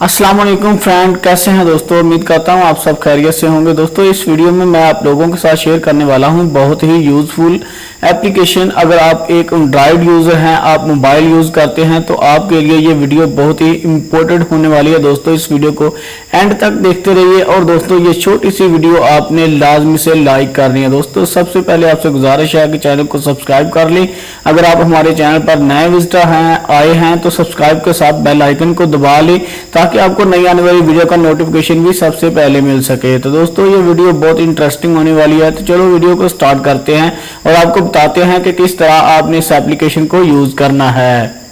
अस्सलाम वालेकुम फ्रेंड, कैसे हैं दोस्तों। उम्मीद करता हूं आप सब खैरियत से होंगे। दोस्तों इस वीडियो में मैं आप लोगों के साथ शेयर करने वाला हूं बहुत ही यूज़फुल एप्लीकेशन। अगर आप एक एंड्रॉयड यूज़र हैं, आप मोबाइल यूज़ करते हैं, तो आपके लिए ये वीडियो बहुत ही इम्पोर्टेंट होने वाली है। दोस्तों इस वीडियो को एंड तक देखते रहिए। और दोस्तों ये छोटी सी वीडियो आपने लाजमी से लाइक करनी है। दोस्तों सबसे पहले आपसे गुजारिश है कि चैनल को सब्सक्राइब कर लें। अगर आप हमारे चैनल पर नए विजिटर आए हैं तो सब्सक्राइब के साथ बेल आइकन को दबा लें ताकि आपको नई आने वाली वीडियो का नोटिफिकेशन भी सबसे पहले मिल सके। तो दोस्तों ये वीडियो बहुत इंटरेस्टिंग होने वाली है। तो चलो वीडियो को स्टार्ट करते हैं और आपको बताते हैं कि किस तरह आपने इस एप्लीकेशन को यूज करना है।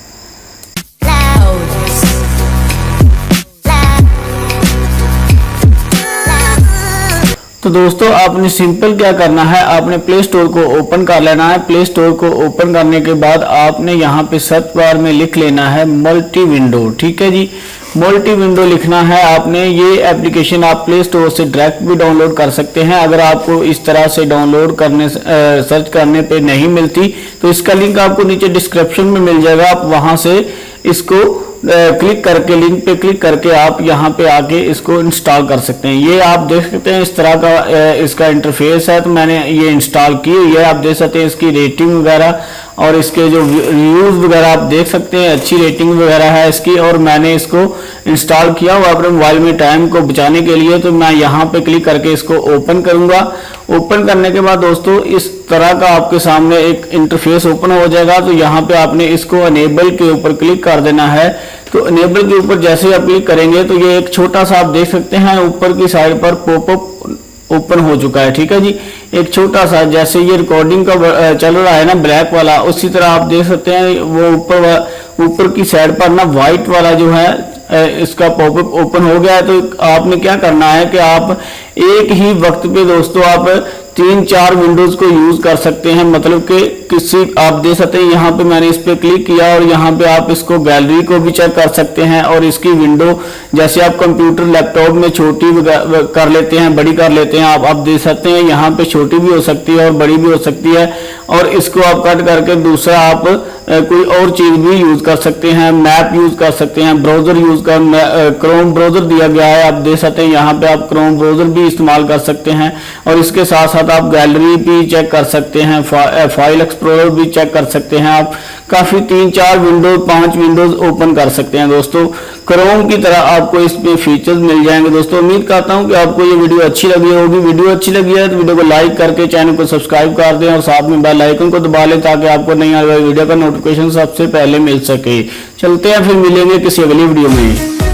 तो दोस्तों आपने सिंपल क्या करना है, आपने प्ले स्टोर को ओपन कर लेना है। प्ले स्टोर को ओपन करने के बाद आपने यहाँ पे सर्च बार में लिख लेना है मल्टी विंडो। ठीक है जी, मल्टी विंडो लिखना है आपने। ये एप्लीकेशन आप प्ले स्टोर से डायरेक्ट भी डाउनलोड कर सकते हैं। अगर आपको इस तरह से डाउनलोड करने सर्च करने पे नहीं मिलती तो इसका लिंक आपको नीचे डिस्क्रिप्शन में मिल जाएगा। आप वहां से इसको क्लिक करके, लिंक पे क्लिक करके आप यहाँ पे आके इसको इंस्टॉल कर सकते हैं। ये आप देख सकते हैं इस तरह का इसका इंटरफेस है। तो मैंने ये इंस्टॉल की हुई है। आप देख सकते हैं इसकी रेटिंग वगैरह और इसके जो रिव्यूज वगैरह आप देख सकते हैं, अच्छी रेटिंग वगैरह है इसकी। और मैंने इसको इंस्टॉल किया हुआ अपने मोबाइल में टाइम को बचाने के लिए। तो मैं यहाँ पे क्लिक करके इसको ओपन करूंगा। ओपन करने के बाद दोस्तों इस तरह का आपके सामने एक इंटरफेस ओपन हो जाएगा। तो यहाँ पे आपने इसको अनेबल के ऊपर क्लिक कर देना है। तो अनेबल के ऊपर जैसे ही आप क्लिक करेंगे तो ये एक छोटा सा आप देख सकते हैं ऊपर की साइड पर पॉपअप ओपन हो चुका है। ठीक है जी, एक छोटा सा जैसे ये रिकॉर्डिंग का चल रहा है ना ब्लैक वाला, उसी तरह आप देख सकते हैं वो ऊपर की साइड पर ना व्हाइट वाला जो है इसका पॉपअप ओपन हो गया है। तो आपने क्या करना है कि आप एक ही वक्त पे दोस्तों आप 3-4 विंडोज को यूज कर सकते हैं। मतलब कि किसी आप दे सकते हैं, यहाँ पे मैंने इस पे क्लिक किया और यहाँ पे आप इसको गैलरी को भी चेक कर सकते हैं। और इसकी विंडो जैसे आप कंप्यूटर लैपटॉप में छोटी कर लेते हैं, बड़ी कर लेते हैं, आप दे सकते हैं यहाँ पे छोटी भी हो सकती है और बड़ी भी हो सकती है। और इसको आप कट करके दूसरा आप कोई और चीज भी यूज कर सकते हैं। मैप यूज कर सकते हैं, ब्राउजर यूज कर, क्रोम ब्राउजर दिया गया है, आप देख सकते हैं यहाँ पे आप क्रोम ब्राउजर भी इस्तेमाल कर सकते हैं। और इसके साथ साथ आप गैलरी भी चेक कर सकते हैं, फाइल एक्सप्लोरर भी चेक कर सकते हैं। आप काफी 3-4 विंडोज 5 विंडोज ओपन कर सकते हैं। दोस्तों क्रोम की तरह आपको इसमें फीचर्स मिल जाएंगे। दोस्तों उम्मीद करता हूं कि आपको ये वीडियो अच्छी लगी होगी। वीडियो अच्छी लगी है तो वीडियो को लाइक करके चैनल को सब्सक्राइब कर दें और साथ में बेल आइकन को दबा लें ताकि आपको नई आने वाली वीडियो का नोटिफिकेशन सबसे पहले मिल सके। चलते हैं, फिर मिलेंगे किसी अगली वीडियो में।